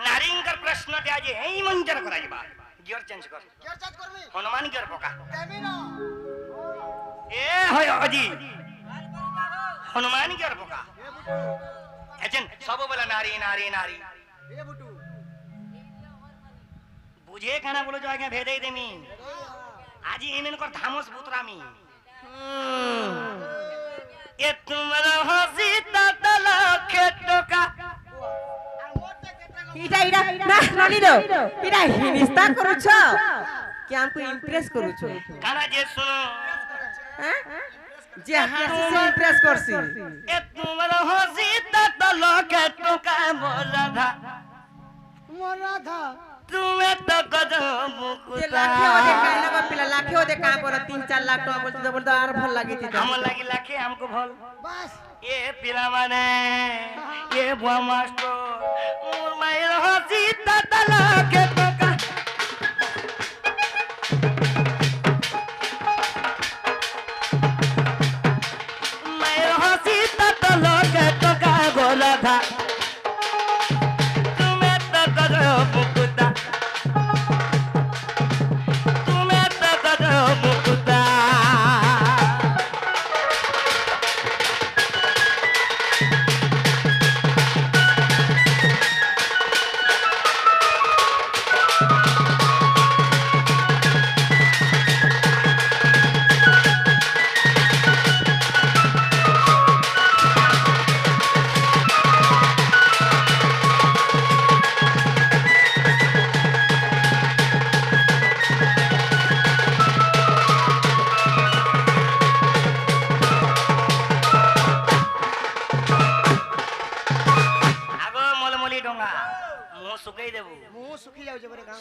नारींकर प्रश्न टे आज एई मंजर करा जिबा गियर चेंज करबी हनुमान गियर पका ए होय अजी हनुमान गियर पका एजन सब बोला नारी नारी नारी ए बुटू बुझे खाना बोलो जो आगे भेदे देमी आज इमेन कर धामस बुतरामी ए तुम्हारा हंसी ततला खेटका इटा इटा ना नली दो इटा हिनिस्ता करूछ कि हमको इंप्रेस करूछ खाना जे सुनो हैं जे हाथ से इंप्रेस करसी ए तुम्हारा हंसी ततला खेटका मोरा था तुम्हें तो गजब जे लाखे ओदे काइना को पिला लाखे ओदे का पर 3-4 लाख टका बोलती तो बोलता और भल लागी थी हम लागी लाखे हमको भल बस ये पिला माने ये बुआ मास्टर मोर मायर हंसी ततला के टका मायर हंसी ततला के टका गोला था तुम्हें तो गजब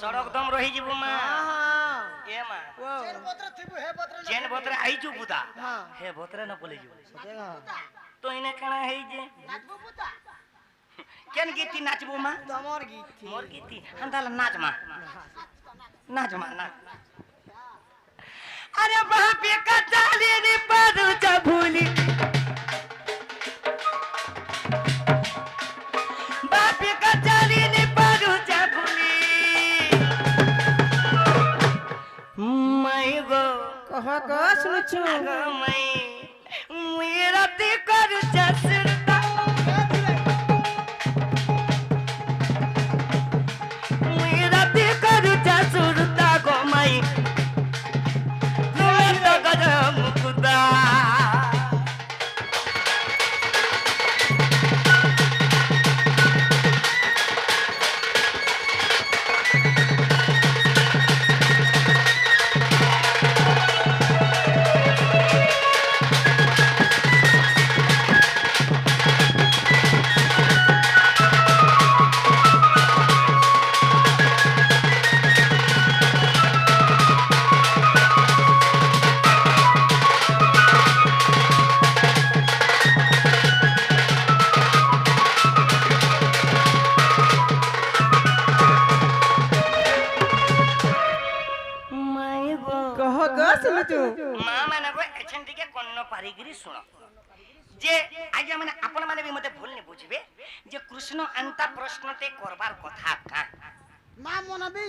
सड़क दम रही जीवु मा ए मा जेन बत्र आई छु बुता हे बत्र न बोले जीवु तो इने कणा है जे नाचबो बुता केन गीती नाचबो मा तमर गीती मोर गीती हंदाला नाच मा ना अरे बाप का चाली नी पदु च भूली बाप का चाली नी पदु च कह ग सुनुछु मेरा ती करू जसरता मेरा ती करू जसरता गो मई तुम्हें तो गजब खुदा जे आज्ञा माने आपण माने भी मते भूल ने बुझबे जे कृष्ण अंता प्रश्न ते करबार कथा का मां मन भी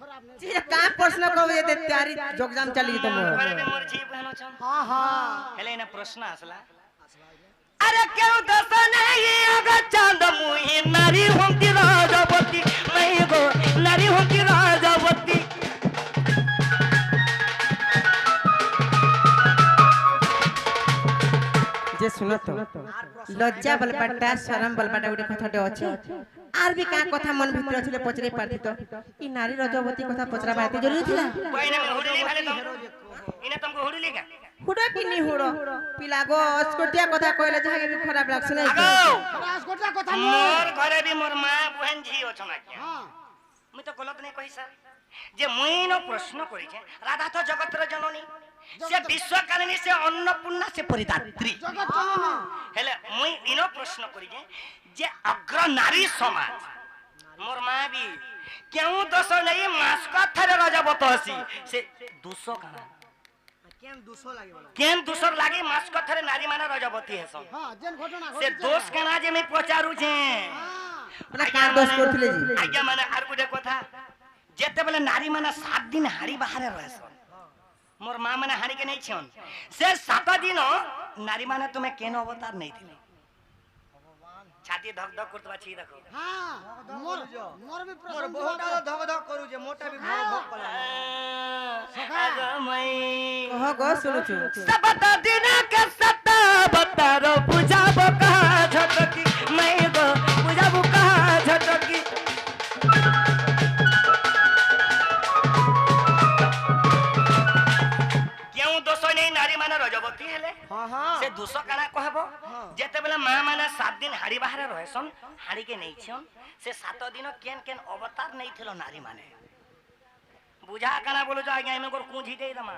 खराब ने जे का प्रश्न कहबे ते तयारी जोगजाम चली त मारे में मोर जी बहनो छ हां हेले ना प्रश्न असला अरे क्यों दस नहीं अगर चांद मुही नारी होंती राजावती मैं गो नारी होंती राजावती जे सुनो तो लज्जा बलपाटा शरम बलपाटा उडे कथाटे अछि आर भी का कथा मन भीतर छिले पचरे पारती तो ई नारी रजवती कथा पचरा बाते जरूरी थिला कोइने में हुडली भाले तुम इने तुमको हुडली का हुडो कि नी हुडो पिला गो अस्कोटिया कथा कहले जहागे भी खराब लागछ नै अस्कोटिया कथा मोर घरे भी मोर मां बहन झी अछना के हां मैं तो गलत नहीं कहि सर जे मुई न प्रश्न करि छे राधा तो जगत र जननी से विश्वकारिणी से अन्नपूर्णा से परिदात्री जगत जननी हेले मुई इनो प्रश्न करि जे अग्र नारी समाज मोर मां भी क्यों दोष नहीं मास्क थरे रजबत हसी से दोष कना केन दूसर लागे मास्क थरे नारी माने रजबती हेसन हां जेन घटना से दोष कना जे मैं पचारू छे মানে কার দোষ করଥିଲେ জি আজ্ঞা মানে আর গোটে কথা যেতেবেলে নারী মানে 7 দিন হাড়ি বাহারে রহেছন মোর মা মানে হাড়ি কে নেইছন সে 7 দিন নারী মানে তুমি কেন অবতার নেইছিলে ছাতি ধক ধক করতে পাচ্ছি দেখো হ্যাঁ মোর भी মোর प्रश्न বহুটা ধক ধক করুছে মোটা भी ভক ভক কলা আগো মই কহ গো শুনুছু 7 দিন के 7 अवतार बुझाबो कहा झटकी मैं गो बुझाबो कहा झटकी क्यों दोष नहीं नारी माने रजवती हेले हां हां से दोष काना कहबो जेते बेले मां माने 7 दिन हाड़ी बाहर रहसन हाड़ी के नहीं छन से 7 दिन केन केन अवतार नहीं थिलो नारी माने बुझा काना बोलो जो आज्ञा में कोर कुंजी दे दमा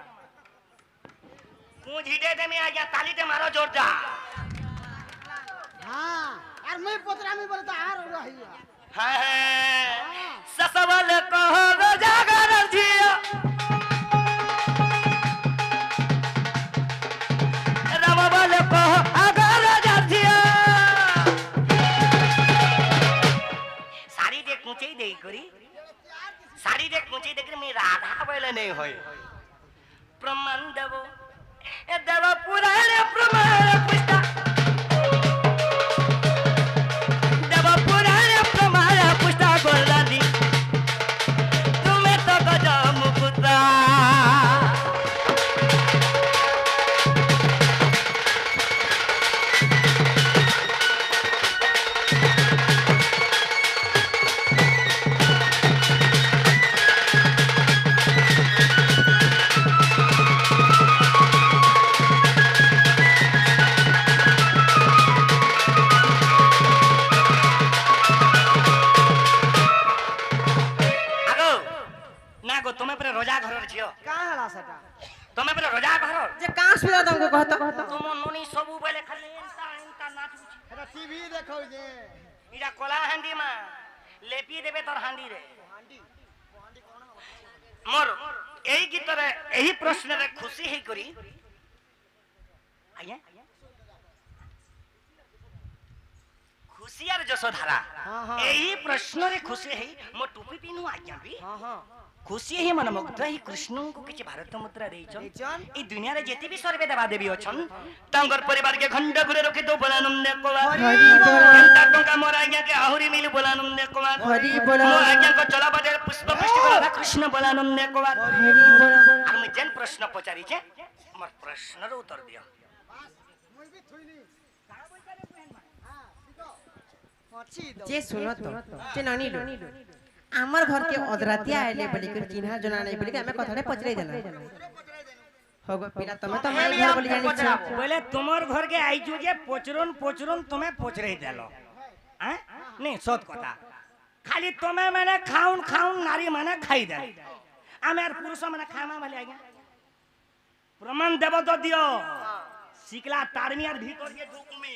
कुंजी दे में आज्ञा ताली ते मारो जोरदार हां और मैं पोतरामी बोले तो आर रहिया हां ससवल कहो जागर जिया रमबल कहो अगर जिया साड़ी दे कुंची दे करी साड़ी दे कुंची दे करी मी राधा बोले नहीं होय प्रमाण देवो ए देव पुराण प्रमाण पुष्टा देव पुराण प्रमाण पुष्टा गोलादी तुम्हें तो गजा मुकुता तुम्हें पर रोजा घर झियो का हला सटा तुम्हें पर रोजा घर যে কাঁ সুবিধা তোমাকে কহতো तुम नोनी सबु बेले खाली इंता इंता नाचू এটা টিভি দেখো যে इरा कोला हांडी मा लेपी देबे तोर हांडी रे मोर एही गीत रे एही प्रश्न रे खुशी हे करी आया खुशी आर जसोधारा हां हां एही प्रश्न रे खुशी हे मो टोपी पिनु आज्ञा भी हां हां खुशी ही मन मुग्ध ही कृष्ण को किछि भारत मुद्रा देइछन देइछन। ई दुनिया रे जेते भी सर्वे देवा देवी अछन तांगर परिवार के खंड घुरे रखि दो बोलानंद कुमार हरि बोल घंटा टंका मोर आज्ञा के आहुरी मिली बोलानंद कुमार हरि बोल मोर आज्ञा को चला बदे पुष्प पुष्टि राधा कृष्ण बोलानंद कुमार हरि बोल और मैं जन प्रश्न पचारी छे मोर प्रश्न रो उत्तर दियो মই भी থইনি मच्छी दो যে শুনো তো যে ননিলো আমার ঘর কে অদরাতিয়া আইলে বলি করে চিহ্না জনা নাই বলি আমি কথাটা পচরাই দেনা होगो पिला तमे तो मैं घर बोली जानी छ बोले तुमर घर के आइजु जे पोचरन पोचरन तुम्हें पोचरे देलो हैं नहीं सत कथा खाली तुम्हें माने खाउन खाउन नारी माने खाई दे आमे यार पुरुष माने खामा वाले आज्ञा प्रमाण देव तो दियो सिकला तारमी यार भीतर के झुकुमी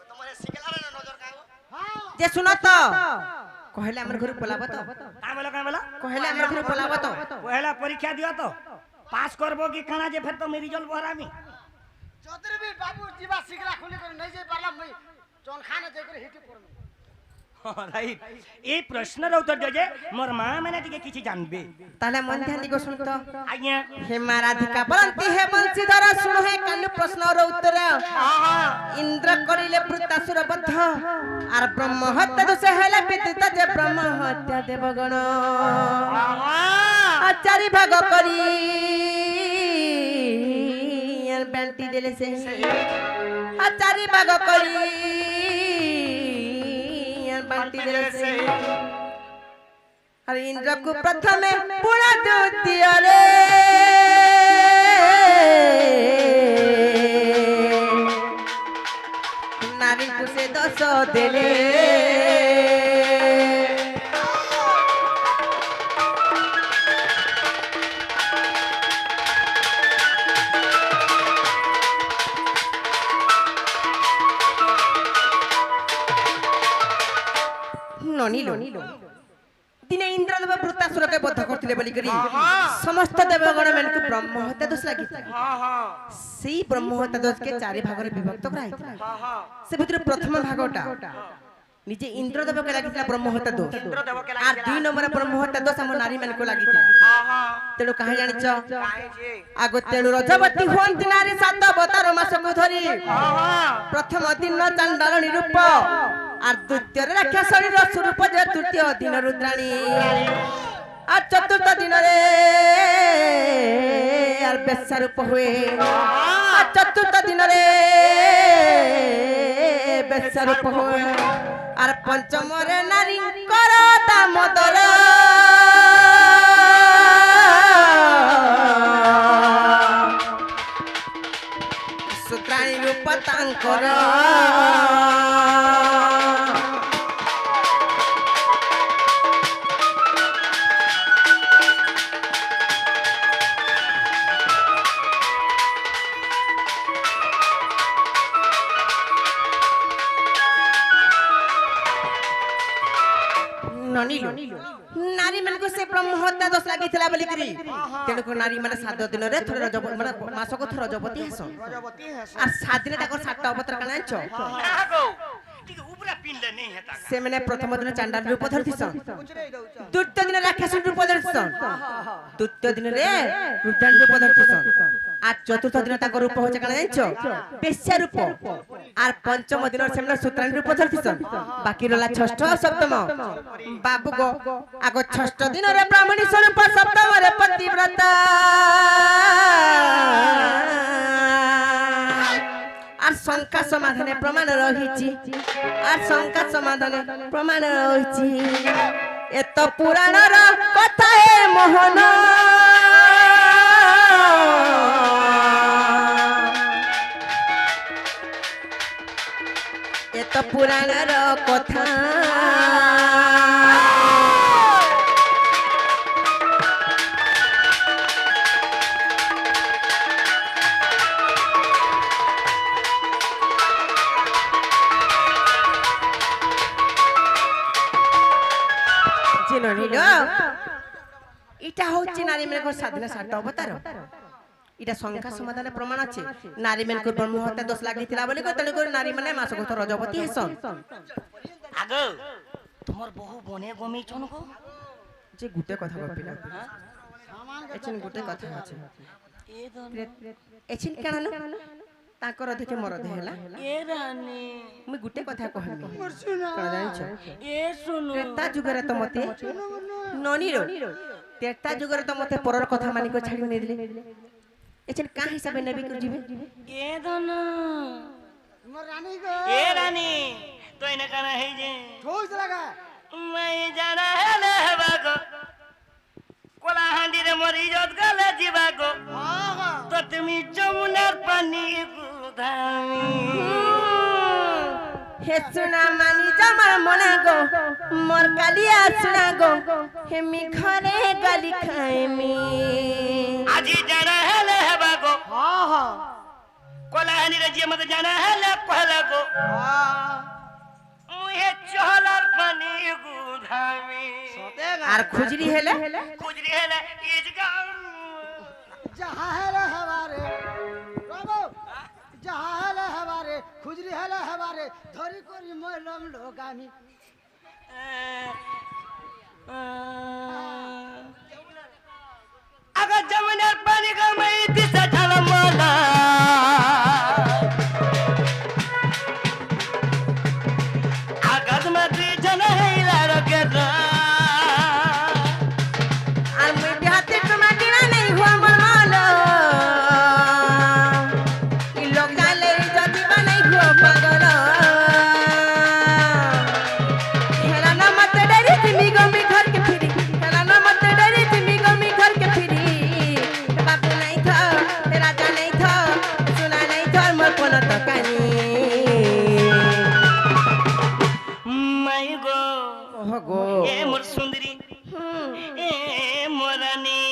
तुम्हारे सिकला रे नजर काओ जे सुनो तो कहले हमर घर बोलाबो तो का बोला कहले हमर घर बोलाबो तो पहला परीक्षा दियो तो पास करबो कि काना जे फिर तो मेरी रिजल्ट बहरामी चौधरी भी बाबू जीवा सिगला खुली कर नहीं जे पारला मैं चोन खाने जे कर हिट कर राइट ए प्रश्न रो उत्तर दे जे मोर मां माने टिके किछि जानबे ताले मन ध्यान दिगो सुन तो आज्ञा हे महाराधिका बलंती हे बंशीधर सुन हे कानु प्रश्न रो उत्तर इंद्र करिले वृत्तासुर बद्ध आर ब्रह्म हत्या दोष हेला पितृत जे ब्रह्म हत्या देवगण आचारी भाग करी यार बेंटी देले से आचारी भाग करी यार बेंटी देले से अरे इंद्र को प्रथमे पुरा द्वितीय रे नारी को से 10 देले ननिलो दिने इंद्रदेव वृत्तासुर के बद्ध करथिले बोली करी समस्त देवगण मन को ब्रह्म हत्या दोष लागि हां हां सेही ब्रह्म हत्या दोष के चारि भाग रे विभक्त कराई हां हां से भितर प्रथम भागटा নিজে ইন্দ্রদেবকে লাগিଥିଲା ব্রহ্মহত্যা দোষ ইন্দ্রদেবকে আর লাগিଥିଲା। 2 নম্বর ব্রহ্মহত্যা দোষ ଆମ ନାରୀ ମାନଙ୍କୁ লাগিଥିଲା ତେଣୁ କାହିଁ ଜାଣିଛ କାହିଁକି? ଆଗ ତେଣୁ ରଜବତୀ ହୁଅନ୍ତି ନାରୀ 7 ଅବତାର ମାସକୁ ଧରି ପ୍ରଥମ ଦିନ ଚାଣ୍ଡାଳୀ ରୂପ আর দ্বিতীয় রাক্ষাসণীর স্বরূপ যে তৃতীয় দিন রুদ্রাণী আর চতুর্থ দিনরে আর বেশ্যা রূপ হুয়ে আর চতুর্থ দিনরে বেশ্যা রূপ হুয়ে আর পঞ্চমরে নারীঙ্কর দামোদর সুদ্রাণী রূপ তাঙ্কর नारी मन को से ब्रह्महत्या दोष लागिथिला बोली करी तेणु को नारी माने 7 दिन रे थोर रजब माने मास को थोर रजबती हसन रजबती है आ 7 दिन ताकर 7 अवतार काना छ नागो ठीक ऊपरा पिंडले नहीं हेता से माने प्रथम दिन चांडाल रूप धरथिसन कुचरे दउछ द्वितीय दिन राक्षस रूप धरथिसन तृतीय दिन रे रुद्राणी रूप धरथिसन आ चतुर्थ दिन ताकर रूप होचे काना छ बेश्या रूप আর পঞ্চম দিনের সেমনা সূত্রাণী রূপ ধরতিছন বাকি রলা ষষ্ঠ আর সপ্তম বাবু গো আগ ষষ্ঠ দিনের ব্রাহ্মণী স্বরূপ সপ্তমরে পতিব্রতা আর শঙ্কা সমাধানে প্রমাণ রহিছি আর শঙ্কা সমাধানে প্রমাণ রহিছি এত পুরাণর কথা হে মোহন এত পুরাণর কথা জিননিল এটা হচ্ছে নারী মেয়ের সাধনা 7 অবতার এটা সংখ্যা সমাধানে প্রমাণ আছে নারী মেনকু ব্রহ্মহত্যা দোষ লাগিଥିଲା বলি তেণু করে নারী মানে মাসক থর রজবতী হেসন আগো তোমার বহু বনে গমি চনগো যে গুটে কথা গপিলা এচিন গুটে কথা আছে এ দন এচিন কেন তাকর দেখে মর দেহলা এ রানী মুই গুটে কথা কহিমি কোন জানিছ এ শুনো ত্রেতা যুগরে তো মতে ননির ত্রেতা যুগরে তো মতে পরর কথা মানি কো ছাড়ি নেই দিলে এচিন কা হিসাবে নবী কর জিবে এ দন मोर रानी गो এ রানী তো এনে কানা হই যে ठोस लगा मैं जाना है ले बागो कोला हांडी रे मोर इज्जत गले जीवागो तो তুমি যমুনার পানি গুধামি হে সুনা মানি জমার মনে গো মোর কালিয়া সুনা গো হেমি ঘরে গালি খাইমি আজি জানা है ले बागो हां हां कोला हांडी रे जे मत जाना है ले पहला गो मुहे चहलार पानी गुधामी আর খুজরি হেলে खुजरी है ले इज गाम जहां है रे हमारे बाबू जहां है रे हमारे खुजरी है रे हमारे धरी कोरी मोलम लोगामी अगर जमुनार पानी का मैं दिशा झलमला अगर मैं जन है लारो के আর মুই বিহাতে টমাটি না নাই হুয়া মোর মালো ই লোক জানলে যদি বানাই হুয়া পাগল হেলা না মত ডরি তুমি গমি ঘর কে ফিরি হেলা না মত ডরি তুমি গমি ঘর কে ফিরি বাবু নাই থ রাজা নাই থ সুনা নাই থ মোর কোন তকানি मैं गो ওহ গো ए मोर सुंदरी ए मोरानी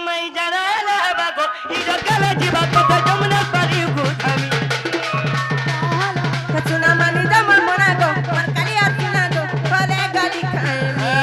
मैं जाना है बागो इधर गले जीवा को जमुना पानी गुधामी सुना मानी जमर मोना गो मोर कालिया सुना गो भले गाली खाइमी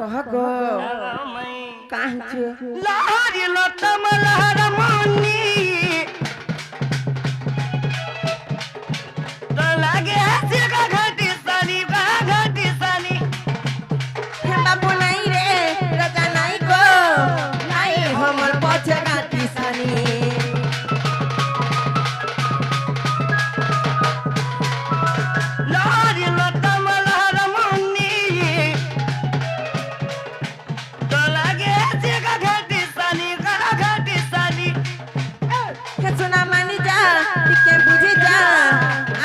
कह गो मैं काहे लहरी लतम लहर मनी तो लागे हंसी का घटी सानी हे बाबू नहीं रे राजा नहीं गो नहीं हमर पछे गाती सानी लहरी लतम लहर मनी तो लागे हंसी का घटी सानी हे सुना मानी जा टिके बुझी जा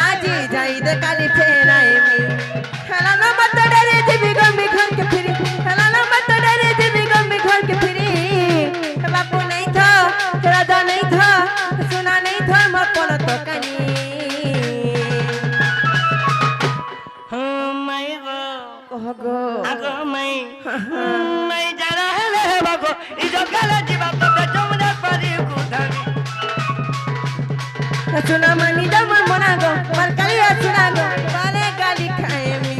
आज जाई दे काली फेराई मी हला ना मत डरे जीवी गमी घर के फिरी हला ना मत डरे जीवी गमी घर के फिरी हे बाबू नहीं था राजा नहीं था सुना नहीं था मपन तो कनी मैं कह गो आगो मैं जा रहा है बागो इजो गला जीवा तो जमुना परी कुधानी सुना मानी जा मन मना गो पर कली सुना गो वाले गाली खाए मी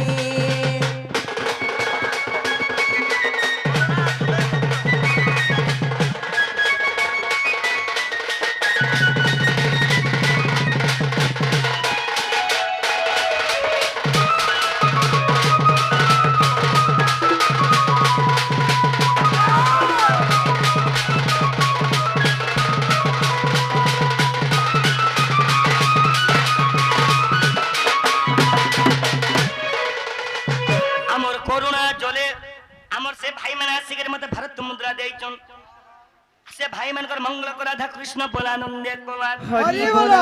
আমার করুণা জলে আমার সে ভাই মানে আসিকে মতে ভারত মুদ্রা দেইছন সে ভাই মানকর মঙ্গল করা রাধা কৃষ্ণ বলানন্দে কুমার হরি বলো।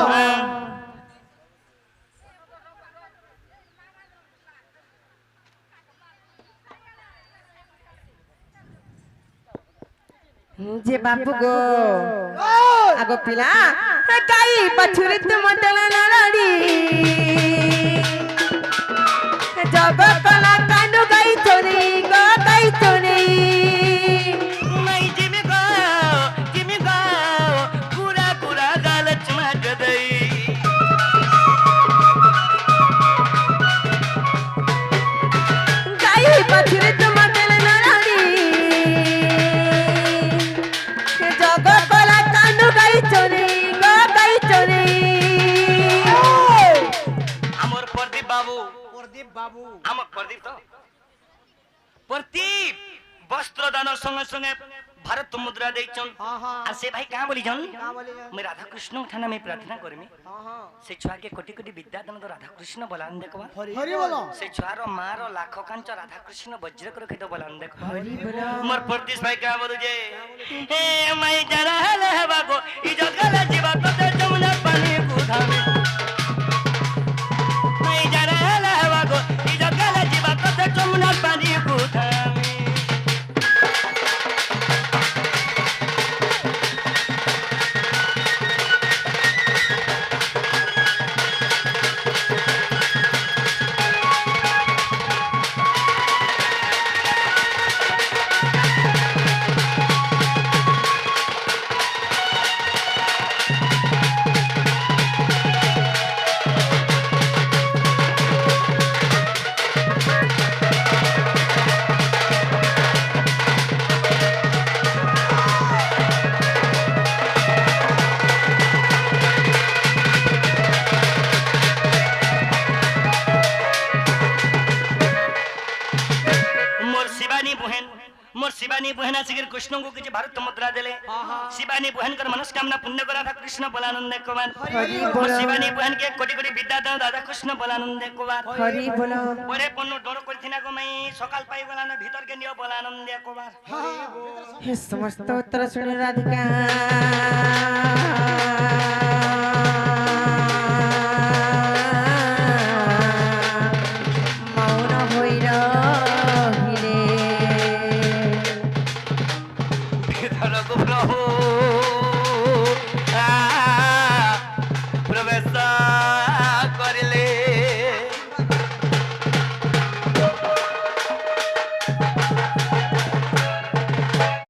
जे बाबू गो आगो पिला गाई पछुरी तुम दला नाड़ी जग कला कानु गाई चोरी गो गाई चोरी नहीं जिमी गो पूरा पूरा गाल चमक दई गाई पछुरी तुम दला नाड़ी जग कला कानु गाई चोरी गो गाई चोरी আমার প্রদীপ বাবু প্রদীপ বাবু আমার প্রদীপ তো প্রদীপ বস্ত্র দানের সঙ্গে সঙ্গে ভারত মুদ্রা দেইছন हाँ हाँ আর সে ভাই কাঁ বলি জান का बोले मैं राधा कृष्ण ठाना में प्रार्थना करमी हाँ हाँ से छुआ के कोटि कोटि विद्या दान तो राधा कृष्ण बोलान देखबा हरि बोलो से छुआर मार लाख कांच राधा कृष्ण वज्र कर के तो बोलान देखबा हरि बोलो मोर प्रदीप भाई का बोलू जे हे मैं जरा हले बागो ई जगला जीवा तो जमुना पानी कुधामे मैं जरा हले बागो ई जगला जीवा तो जमुना पानी कुधामे मोर शिवानी बहन आसिक कृष्ण को किछि भारत मुद्रा देले शिवानी बहन कर मनस्कामना पुण्य करा था कृष्ण बलानंद कुमार हरि मोर बोलो शिवानी बहन के कोटि कोटि विद्या दान राधा कृष्ण बलानंद कुमार हरि बोलो ओरे पन्नु डोर करथिना को मैं सकाल पाई गला ना भीतर के नियो बलानंद कुमार हे समस्त उत्तर सुन राधिका